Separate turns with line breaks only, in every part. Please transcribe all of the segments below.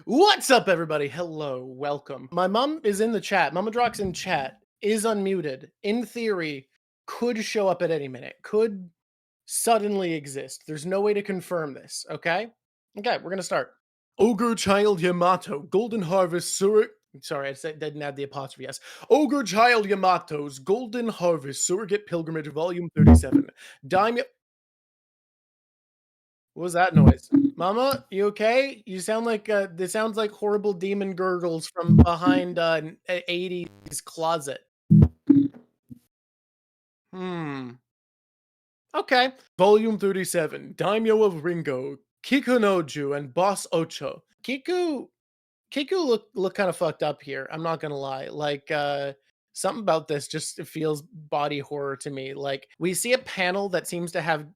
What's up, everybody? Hello, welcome. My mom is in the chat. Mama Drawk's in chat, is unmuted. In theory, could show up at any minute. Could suddenly exist. There's no way to confirm this, okay? Okay, we're gonna start. Ogre Child Yamato, Golden Harvest Surrogate. Sorry, didn't add the apostrophe S. Ogre Child Yamato's Golden Harvest Surrogate Pilgrimage, Volume 37. Daimyo. What was that noise? Mama, you okay? You sound like this sounds like horrible demon gurgles from behind an 80s closet. Okay. Volume 37. Daimyo of Ringo, Kikunoju, and Boss Ocho. Kiku look kind of fucked up here. I'm not gonna lie. Like something about this just feels body horror to me. Like we see a panel that seems to have,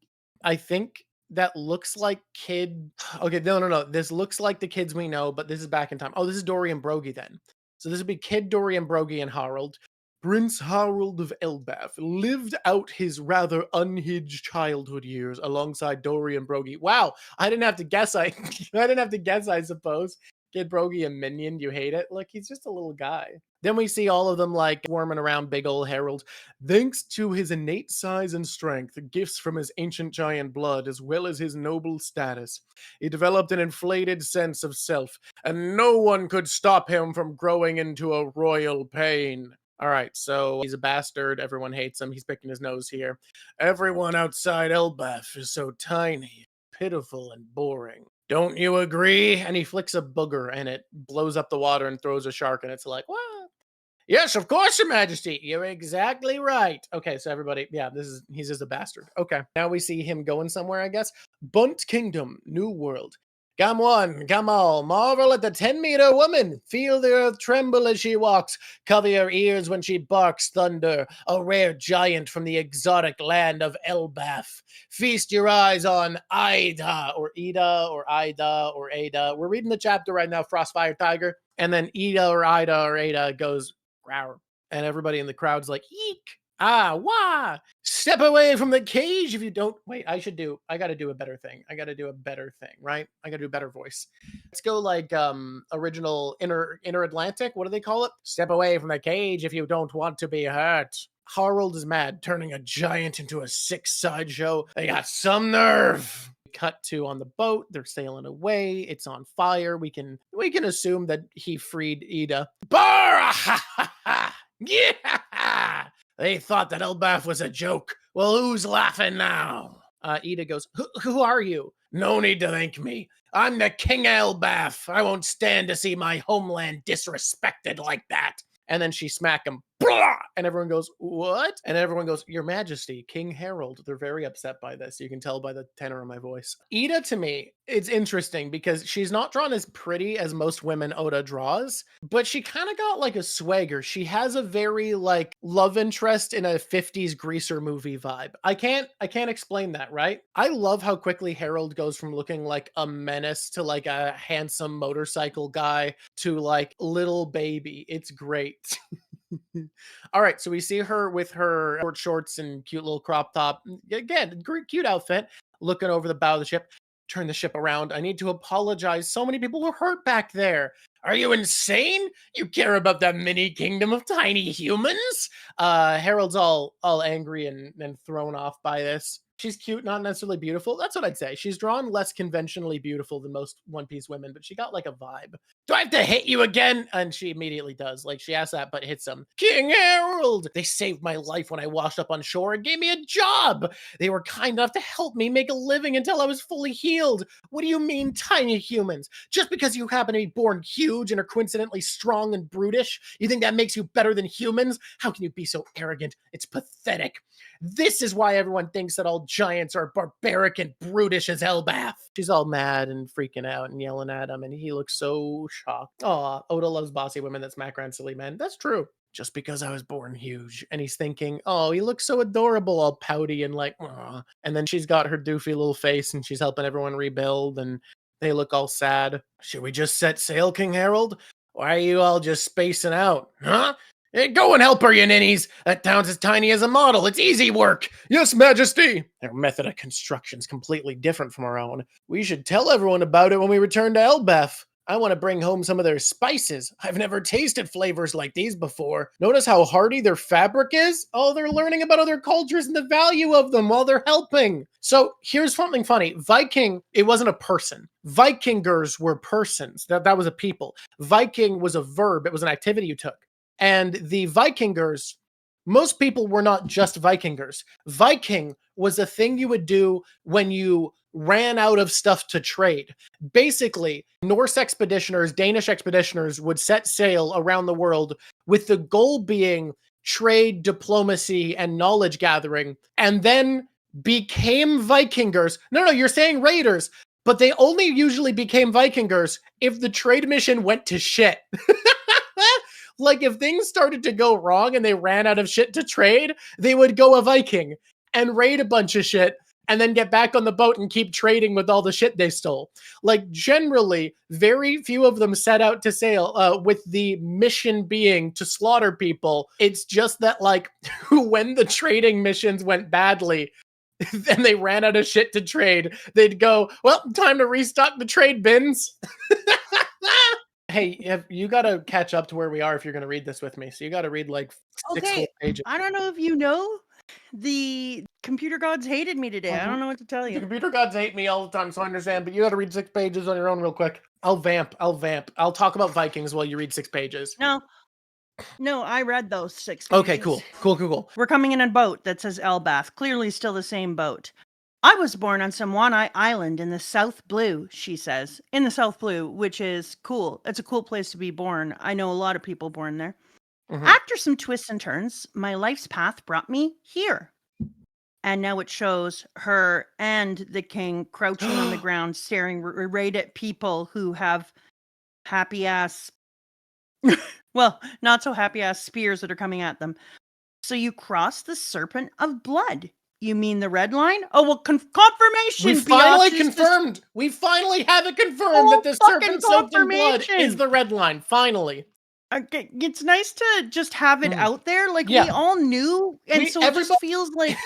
I think that looks like kid. Okay, no. This looks like the kids we know, but this is back in time. Oh, this is Dory and Brogy then. So this would be Kid Dory and Brogy and Harold. Prince Harold of Elbaf lived out his rather unhinged childhood years alongside Dory and Brogy. Wow, I didn't have to guess. I didn't have to guess, I suppose. Kid Brogy a minion, you hate it? Look, he's just a little guy. Then we see all of them like swarming around big old Harold. Thanks to his innate size and strength, gifts from his ancient giant blood, as well as his noble status, he developed an inflated sense of self, and no one could stop him from growing into a royal pain. All right, so he's a bastard. Everyone hates him. He's picking his nose here. Everyone outside Elbaf is so tiny, pitiful, and boring. Don't you agree? And he flicks a booger and it blows up the water and throws a shark, and it's like, what? Yes, of course, Your Majesty. You're exactly right. Okay, so everybody, yeah, he's just a bastard. Okay, now we see him going somewhere, I guess. Bunt Kingdom, New World. Come one, come all, marvel at the 10-meter woman. Feel the earth tremble as she walks. Cover your ears when she barks thunder. A rare giant from the exotic land of Elbaf. Feast your eyes on Ida, or Ida, or Ida, or Ada. We're reading the chapter right now, Frostfire Tiger. And then Ida, or Ida, or Ada goes, growl. And everybody in the crowd's like, eek. Ah, wah! Step away from the cage if you don't. Wait, I gotta do a better thing. I gotta do a better thing, right? I gotta do a better voice. Let's go like original inner Atlantic. What do they call it? Step away from the cage if you don't want to be hurt. Harold is mad, turning a giant into a sick sideshow. They got some nerve. Cut to on the boat. They're sailing away. It's on fire. We can assume that he freed Ida. Bar! Yeah! They thought that Elbaf was a joke. Well, who's laughing now? Ida goes, who are you? No need to thank me. I'm the King Elbaf. I won't stand to see my homeland disrespected like that. And then she smack him. Blah! And everyone goes, what? And everyone goes, Your Majesty, King Harold. They're very upset by this. You can tell by the tenor of my voice. Ida, to me, it's interesting because she's not drawn as pretty as most women Oda draws, but she kind of got like a swagger. She has a very like love interest in a 50s greaser movie vibe. I can't explain that, right? I love how quickly Harold goes from looking like a menace to like a handsome motorcycle guy to like little baby. It's great. All right, so we see her with her short shorts and cute little crop top. Again, great, cute outfit, looking over the bow of the ship. Turn the ship around. I need to apologize. So many people were hurt back there. Are you insane? You care about that mini kingdom of tiny humans? Harold's all angry and thrown off by this. She's cute, not necessarily beautiful. That's what I'd say. She's drawn less conventionally beautiful than most One Piece women, but she got like a vibe. Do I have to hit you again? And she immediately does. Like she asks that, but hits him. King Harold! They saved my life when I washed up on shore and gave me a job. They were kind enough to help me make a living until I was fully healed. What do you mean, tiny humans? Just because you happen to be born huge and are coincidentally strong and brutish, you think that makes you better than humans? How can you be so arrogant? It's pathetic. This is why everyone thinks that all giants are barbaric and brutish as Elbaf. She's all mad and freaking out and yelling at him, and he looks so shocked. Aw, Oda loves bossy women that smack around silly men. That's true. Just because I was born huge. And he's thinking, oh, he looks so adorable, all pouty and like, aw. And then she's got her doofy little face and she's helping everyone rebuild and they look all sad. Should we just set sail, King Harold? Why are you all just spacing out? Huh? Hey, go and help her, you ninnies. That town's as tiny as a model. It's easy work. Yes, Majesty. Their method of construction's completely different from our own. We should tell everyone about it when we return to Elbaf. I want to bring home some of their spices. I've never tasted flavors like these before. Notice how hardy their fabric is? Oh, they're learning about other cultures and the value of them while they're helping. So here's something funny. Viking, it wasn't a person. Vikingers were persons. That was a people. Viking was a verb. It was an activity you took. And the Vikingers, most people were not just Vikingers. Viking was a thing you would do when you ran out of stuff to trade. Basically, Norse expeditioners, Danish expeditioners would set sail around the world with the goal being trade, diplomacy, and knowledge gathering, and then became Vikingers. No, you're saying raiders, but they only usually became Vikingers if the trade mission went to shit. Like, if things started to go wrong and they ran out of shit to trade, they would go a Viking and raid a bunch of shit and then get back on the boat and keep trading with all the shit they stole. Like, generally, very few of them set out to sail with the mission being to slaughter people. It's just that, like, when the trading missions went badly and they ran out of shit to trade, they'd go, well, time to restock the trade bins. Hey, you got to catch up to where we are if you're going to read this with me. So you got to read like 6 whole pages.
I don't know if you know, the computer gods hated me today. I don't know what to tell you.
The computer gods hate me all the time, so I understand. But you got to read 6 pages on your own real quick. I'll vamp. I'll talk about Vikings while you read 6 pages.
No, I read those 6 pages.
Okay, cool.
We're coming in a boat that says Elbaf. Clearly still the same boat. I was born on Samwani Island in the South Blue, she says. In the South Blue, which is cool. It's a cool place to be born. I know a lot of people born there. Mm-hmm. After some twists and turns, my life's path brought me here. And now it shows her and the king crouching on the ground, staring right at people who have happy-ass... well, not so happy-ass spears that are coming at them. So you cross the Serpent of Blood. You mean the red line? Oh, well, confirmation.
We finally confirmed. We finally have it confirmed that the serpent soaked in blood is the red line. Finally.
Okay, it's nice to just have it out there. Like, we all knew. And so it just feels like...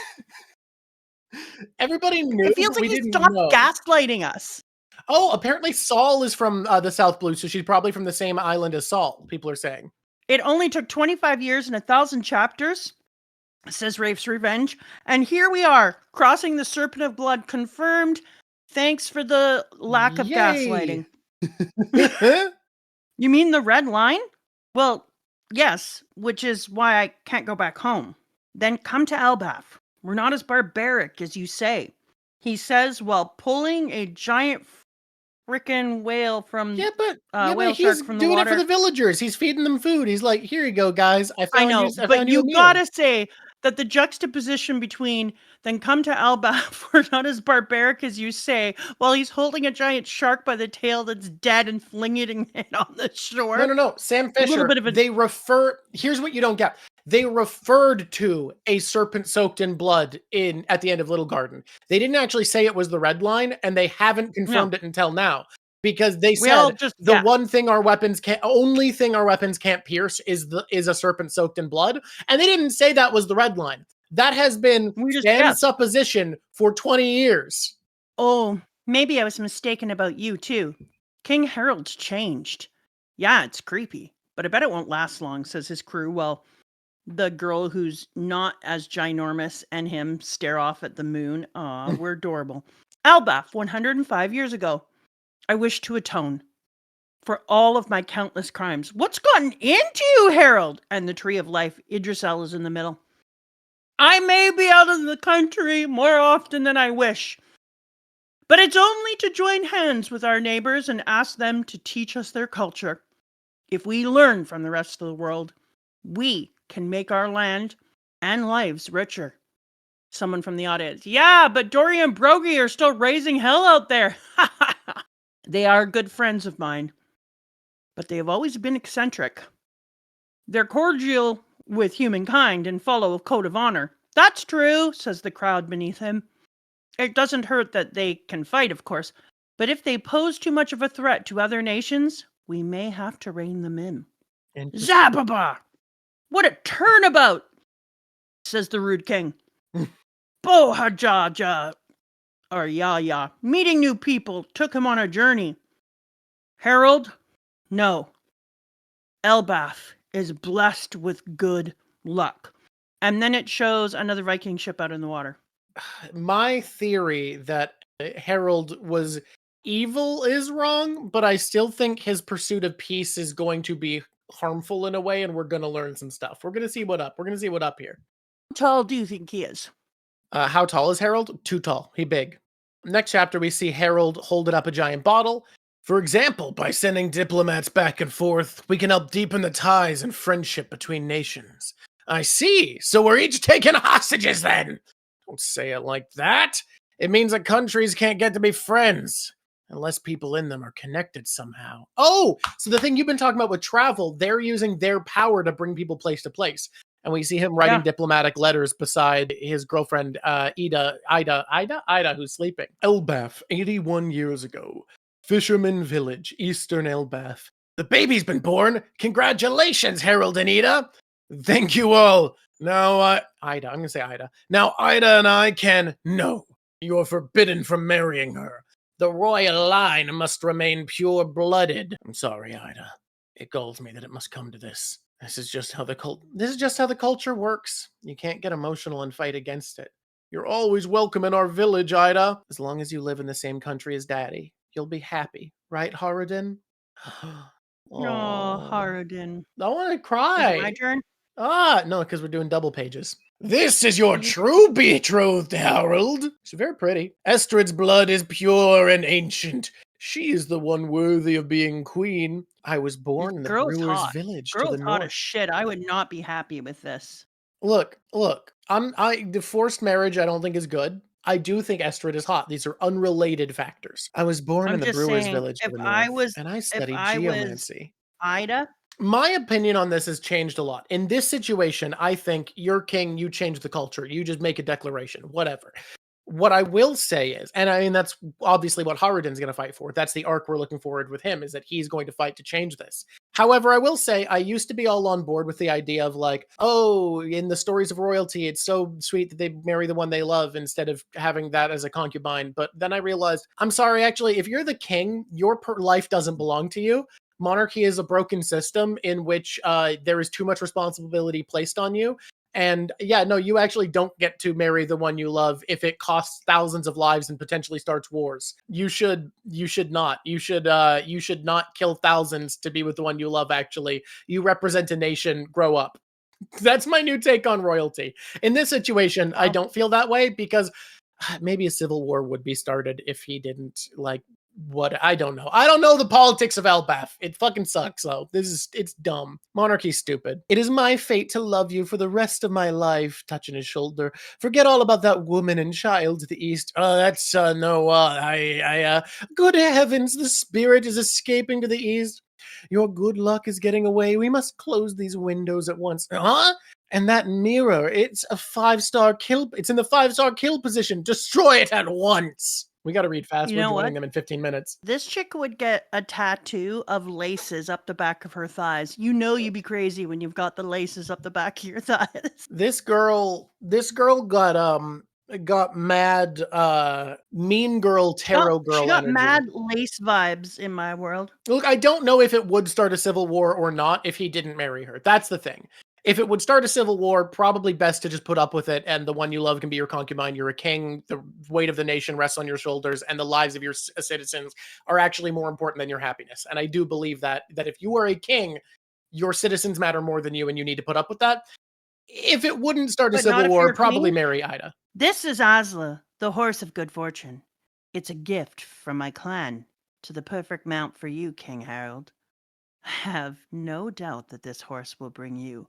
Everybody knew.
It feels like he stopped gaslighting us.
Oh, apparently Saul is from the South Blue, so she's probably from the same island as Saul, people are saying.
It only took 25 years and 1,000 chapters, says Rafe's Revenge. And here we are, crossing the Serpent of Blood, confirmed. Thanks for the lack of gaslighting. You mean the red line? Well, yes, which is why I can't go back home. Then come to Elbaf. We're not as barbaric as you say. He says while pulling a giant frickin' whale from
whale
shark
he's
from the
doing
water.
It for the villagers. He's feeding them food. He's like, here you go, guys.
I know, but you gotta say that the juxtaposition between then come to Elbaf, we're not as barbaric as you say, while he's holding a giant shark by the tail that's dead and flinging it on the shore.
No. Sam Fisher, here's what you don't get. They referred to a serpent soaked in blood at the end of Little Garden. They didn't actually say it was the red line, and they haven't confirmed it until now. Because they said only thing our weapons can't pierce is a serpent soaked in blood. And they didn't say that was the red line. That has been Dan's supposition for 20 years.
Oh, maybe I was mistaken about you too. King Harold's changed. Yeah, it's creepy, but I bet it won't last long, says his crew. Well, the girl who's not as ginormous and him stare off at the moon. Aw, we're adorable. Elbaf, 105 years ago. I wish to atone for all of my countless crimes. What's gotten into you, Harold? And the tree of life, Idrisel, is in the middle. I may be out of the country more often than I wish, but it's only to join hands with our neighbors and ask them to teach us their culture. If we learn from the rest of the world, we can make our land and lives richer. Someone from the audience. Yeah, but Dory and Brogy are still raising hell out there. They are good friends of mine, but they have always been eccentric. They're cordial with humankind and follow a code of honor. That's true, says the crowd beneath him. It doesn't hurt that they can fight, of course, but if they pose too much of a threat to other nations, we may have to rein them in. Zababa! What a turnabout, says the rude king. Bohajaja! Or Yaya, meeting new people, took him on a journey. Harold, no. Elbaf is blessed with good luck. And then it shows another Viking ship out in the water.
My theory that Harold was evil is wrong, but I still think his pursuit of peace is going to be harmful in a way, and we're going to learn some stuff. We're going to see what up. We're going to see what up here.
How tall do you think he is?
How tall is Harold? Too tall. He big. Next chapter, we see Harold holding up a giant bottle. For example, by sending diplomats back and forth, we can help deepen the ties and friendship between nations. I see. So we're each taking hostages then. Don't say it like that. It means that countries can't get to be friends unless people in them are connected somehow. Oh, so the thing you've been talking about with travel, they're using their power to bring people place to place. And we see him writing diplomatic letters beside his girlfriend, Ida, who's sleeping. Elbaf, 81 years ago. Fisherman Village, Eastern Elbaf. The baby's been born. Congratulations, Harold and Ida. Thank you all. Now, Ida, I'm going to say Ida. Now, Ida and I can... No, you're forbidden from marrying her. The royal line must remain pure-blooded. I'm sorry, Ida. It galls me that it must come to this. This is just how the culture works. You can't get emotional and fight against it. You're always welcome in our village, Ida. As long as you live in the same country as Daddy, you'll be happy, right, Horadin?
Oh, Horadin.
I want to cry.
Is it my turn?
No, because we're doing double pages. This is your true betrothed, Harold. She's very pretty. Estrid's blood is pure and ancient. She is the one worthy of being queen. I was born in the brewer's village to the north.
Hot as shit. I would not be happy with this.
Look. The forced marriage I don't think is good. I do think Estrid is hot. These are unrelated factors. I was born in the brewer's village to the north, and I studied geomancy.
Ida?
My opinion on this has changed a lot. In this situation, I think you're king, you change the culture. You just make a declaration, whatever. What I will say is, and I mean, that's obviously what Horadin's going to fight for. That's the arc we're looking forward with him, is that he's going to fight to change this. However, I will say, I used to be all on board with the idea of like, oh, in the stories of royalty, it's so sweet that they marry the one they love instead of having that as a concubine. But then I realized, I'm sorry, actually, if you're the king, your life doesn't belong to you. Monarchy is a broken system in which there is too much responsibility placed on you. And yeah, no, you actually don't get to marry the one you love if it costs thousands of lives and potentially starts wars. You should not. You should not kill thousands to be with the one you love, actually. You represent a nation, grow up. That's my new take on royalty. In this situation, I don't feel that way because maybe a civil war would be started if he didn't I don't know. I don't know the politics of Elbaf. It fucking sucks, though. It's dumb. Monarchy's stupid. It is my fate to love you for the rest of my life, touching his shoulder. Forget all about that woman and child to the east. Good heavens, the spirit is escaping to the east. Your good luck is getting away. We must close these windows at once. Huh? And that mirror, it's a 5-star kill. It's in the 5-star kill position. Destroy it at once. We got to read fast. We're doing them in 15 minutes.
This chick would get a tattoo of laces up the back of her thighs. You know you'd be crazy when you've got the laces up the back of your thighs.
This girl got mad mean girl tarot girl
she got
energy.
Mad lace vibes in my world.
Look, I don't know if it would start a civil war or not if he didn't marry her. That's the thing. If it would start a civil war, probably best to just put up with it, and the one you love can be your concubine. You're a king, the weight of the nation rests on your shoulders, and the lives of your citizens are actually more important than your happiness. And I do believe that if you are a king, your citizens matter more than you, and you need to put up with that. If it wouldn't start a civil war, probably marry Ida.
This is Asla, the horse of good fortune. It's a gift from my clan to the perfect mount for you, King Harold. I have no doubt that this horse will bring you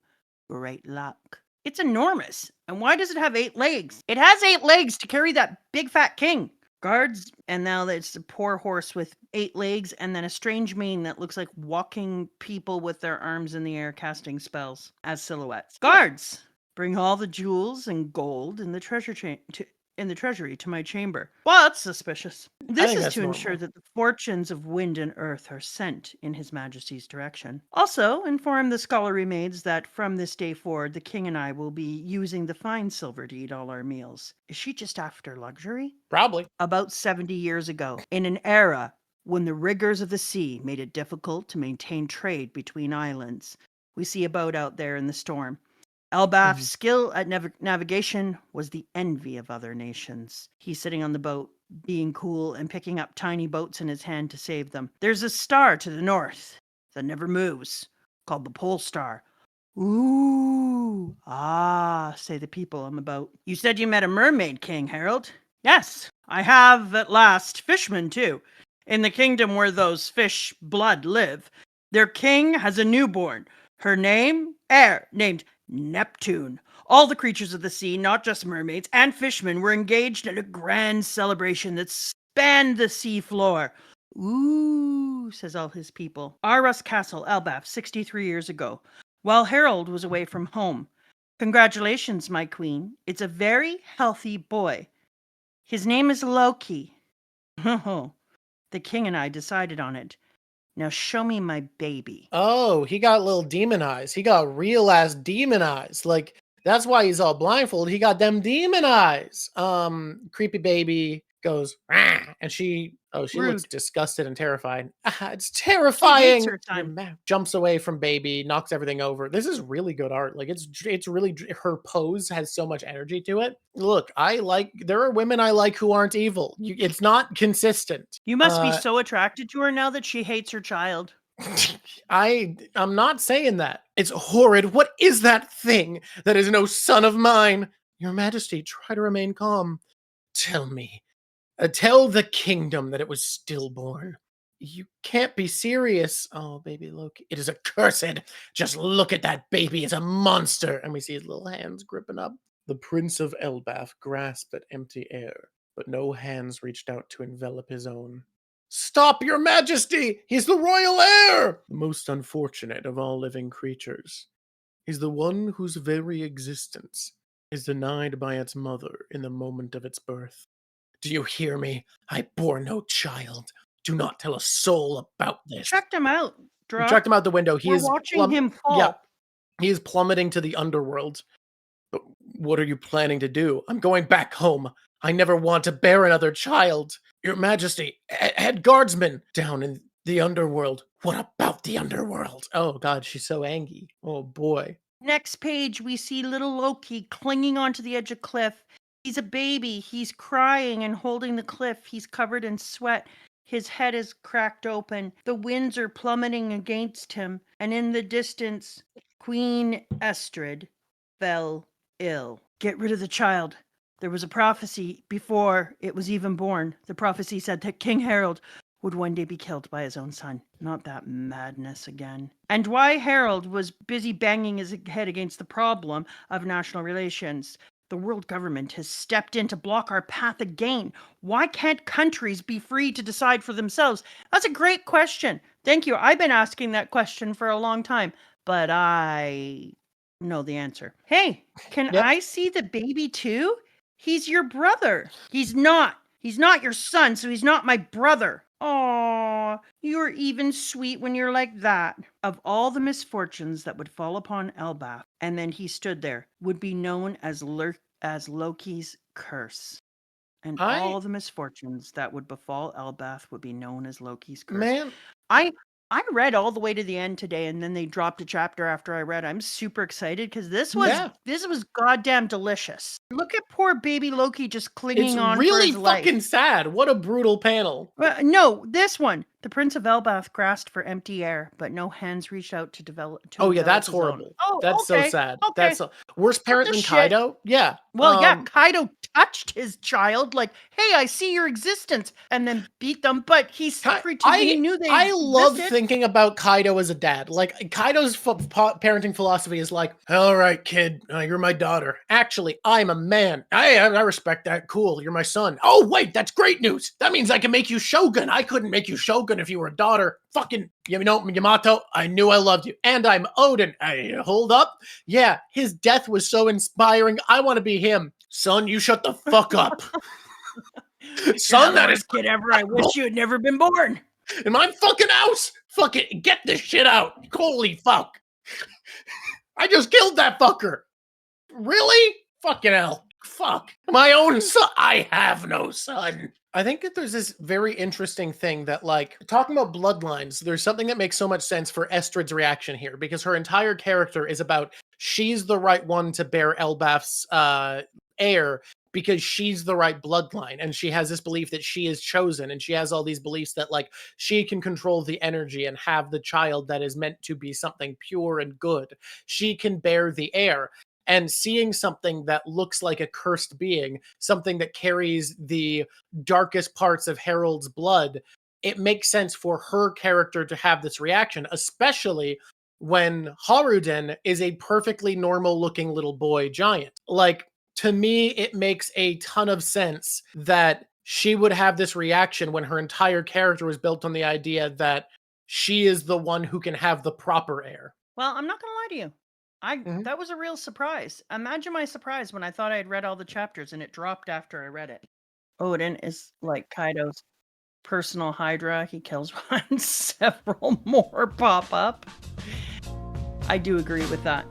great luck. It's enormous. And why does it have 8 legs? It has 8 legs to carry that big fat king. Guards, and now it's a poor horse with 8 legs and then a strange mane that looks like walking people with their arms in the air casting spells as silhouettes. Guards, bring all the jewels and gold in the treasury to my chamber. Well, that's suspicious. This is to ensure that the fortunes of wind and earth are sent in His Majesty's direction. Also, inform the scullery maids that from this day forward, the king and I will be using the fine silver to eat all our meals. Is she just after luxury?
Probably.
About 70 years ago, in an era when the rigors of the sea made it difficult to maintain trade between islands. We see a boat out there in the storm. Elbaf's skill at navigation was the envy of other nations. He's sitting on the boat, being cool and picking up tiny boats in his hand to save them. There's a star to the north that never moves, called the Pole Star. Ooh, say the people on the boat. You said you met a mermaid, King Harold. Yes, I have at last. Fishmen, too. In the kingdom where those fish blood live, their king has a newborn. Her name, named Neptune. All the creatures of the sea, not just mermaids and fishmen, were engaged in a grand celebration that spanned the sea floor. Ooh, says all his people. Arras Castle, Elbaf, 63 years ago, while Harold was away from home. Congratulations, my queen. It's a very healthy boy. His name is Loki. Oh, the king and I decided on it. Now show me my baby.
Oh, he got little demon eyes. He got real ass demon eyes. Like, that's why he's all blindfolded. He got them demon eyes. Creepy baby goes, "Rah," and she looks
Rude.
disgusted and terrified. It's terrifying.
She hates her son.
Jumps away from baby, knocks everything over. This is really good art. Like, it's really, her pose has so much energy to it. Look, there are women I like who aren't evil. It's not consistent.
You must be so attracted to her now that she hates her child.
I'm not saying that. It's horrid. What is that thing that is no son of mine? Your Majesty, try to remain calm. Tell me. Tell the kingdom that it was stillborn. You can't be serious. Oh, baby Loki. It is accursed. Just look at that baby. It's a monster. And we see his little hands gripping up. The Prince of Elbaf grasped at empty air, but no hands reached out to envelop his own. Stop, Your Majesty! He's the royal heir! The most unfortunate of all living creatures. He's the one whose very existence is denied by its mother in the moment of its birth. Do you hear me? I bore no child. Do not tell a soul about this.
Checked him out, Drawk.
Checked him out the window.
We're watching him fall.
Yeah, he is plummeting to the underworld. But what are you planning to do? I'm going back home. I never want to bear another child. Your Majesty, head guardsman down in the underworld. What about the underworld? Oh, God, she's so angry. Oh, boy.
Next page, we see little Loki clinging onto the edge of cliff. He's a baby. He's crying and holding the cliff. He's covered in sweat. His head is cracked open. The winds are plummeting against him. And in the distance, Queen Estrid fell ill. Get rid of the child. There was a prophecy before it was even born. The prophecy said that King Harold would one day be killed by his own son. Not that madness again. And why Harold was busy banging his head against the problem of national relations. The world government has stepped in to block our path again. Why can't countries be free to decide for themselves? That's a great question. Thank you. I've been asking that question for a long time, but I know the answer. Hey, can I see the baby too? He's your brother. He's not. He's not your son, so he's not my brother. Aw, you're even sweet when you're like that. Of all the misfortunes that would fall upon Elbaf, and then he stood there, would be known as Loki's curse. And all the misfortunes that would befall Elbaf would be known as Loki's curse.
Man.
I read all the way to the end today, and then they dropped a chapter after I read. I'm super excited because this was goddamn delicious. Look at poor baby Loki just clinging on for his life. It's really
fucking sad. What a brutal panel.
No, this one. The Prince of Elbaf grasped for empty air, but no hands reached out to develop.
That's horrible.
Oh,
that's so sad.
Okay.
That's worse parent than Kaido. Yeah.
Well, Kaido touched his child, like, "Hey, I see your existence," and then beat them. But he's pretending he knew they.
I love thinking about Kaido as a dad. Like, Kaido's parenting philosophy is like, "All right, kid, you're my daughter. Actually, I'm a man. I respect that. Cool, you're my son. Oh wait, that's great news. That means I can make you shogun. I couldn't make you shogun if you were a daughter. Fucking, Yamato, I knew I loved you. And I'm Odin. Hold up. Yeah, his death was so inspiring. I want to be him. Son, you shut the fuck up. Son, that is
kid ever. I wish you had never been born.
In my fucking house. Fuck it. Get this shit out. Holy fuck. I just killed that fucker. Really? Fucking hell. Fuck. My own son. I have no son. I think that there's this very interesting thing that, like, talking about bloodlines, there's something that makes so much sense for Estrid's reaction here, because her entire character is about she's the right one to bear Elbaf's heir because she's the right bloodline, and she has this belief that she is chosen, and she has all these beliefs that, like, she can control the energy and have the child that is meant to be something pure and good. She can bear the heir. And seeing something that looks like a cursed being, something that carries the darkest parts of Harold's blood, it makes sense for her character to have this reaction, especially when Haruden is a perfectly normal looking little boy giant. Like, to me, it makes a ton of sense that she would have this reaction when her entire character was built on the idea that she is the one who can have the proper heir.
Well, I'm not gonna lie to you.
Mhm.
That was a real surprise. Imagine my surprise when I thought I had read all the chapters and it dropped after I read it. Odin is like Kaido's personal Hydra. He kills one, several more pop up. I do agree with that.